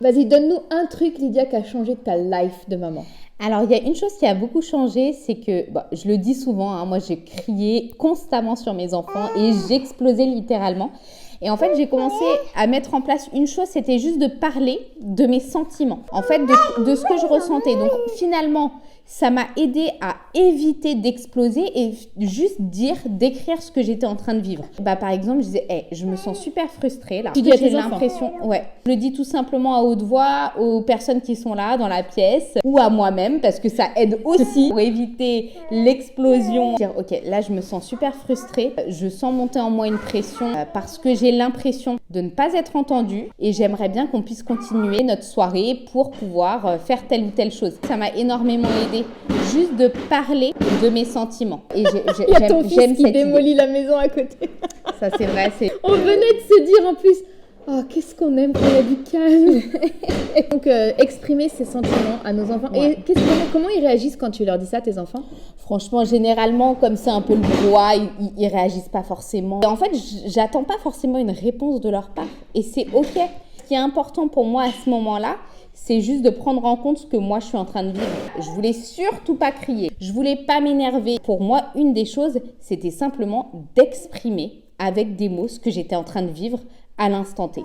Vas-y, donne-nous un truc, Lydia, qui a changé ta life de maman. Alors, il y a une chose qui a beaucoup changé, c'est que, je le dis souvent, hein, moi j'ai crié constamment sur mes enfants et j'explosais littéralement. Et en fait, j'ai commencé à mettre en place une chose, c'était juste de parler de mes sentiments, en fait, de ce que je ressentais. Donc, finalement, ça m'a aidé à éviter d'exploser et juste décrire ce que j'étais en train de vivre. Par exemple, je disais, hey, je me sens super frustrée là. Tu dis à tes J'ai enfants? l'impression, ouais, je le dis tout simplement à haute voix aux personnes qui sont là dans la pièce ou à moi-même parce que ça aide aussi pour éviter l'explosion. Dire, ok, là je me sens super frustrée, je sens monter en moi une pression parce que j'ai l'impression de ne pas être entendue et j'aimerais bien qu'on puisse continuer notre soirée pour pouvoir faire telle ou telle chose. Ça m'a énormément aidé juste de parler de mes sentiments. Et Il y a ton fils qui démolit la maison à côté. Ça c'est vrai, On venait de se dire en plus, oh, qu'est-ce qu'on aime quand il y a du calme. Donc, exprimer ses sentiments à nos enfants. Ouais. Et comment ils réagissent quand tu leur dis ça, tes enfants? Franchement, généralement, comme c'est un peu le brouhaha, ils réagissent pas forcément. Et en fait, j'attends pas forcément une réponse de leur part. Et c'est OK. Ce qui est important pour moi à ce moment-là, c'est juste de prendre en compte ce que moi je suis en train de vivre. Je voulais surtout pas crier. Je voulais pas m'énerver. Pour moi, une des choses, c'était simplement d'exprimer avec des mots ce que j'étais en train de vivre à l'instant T.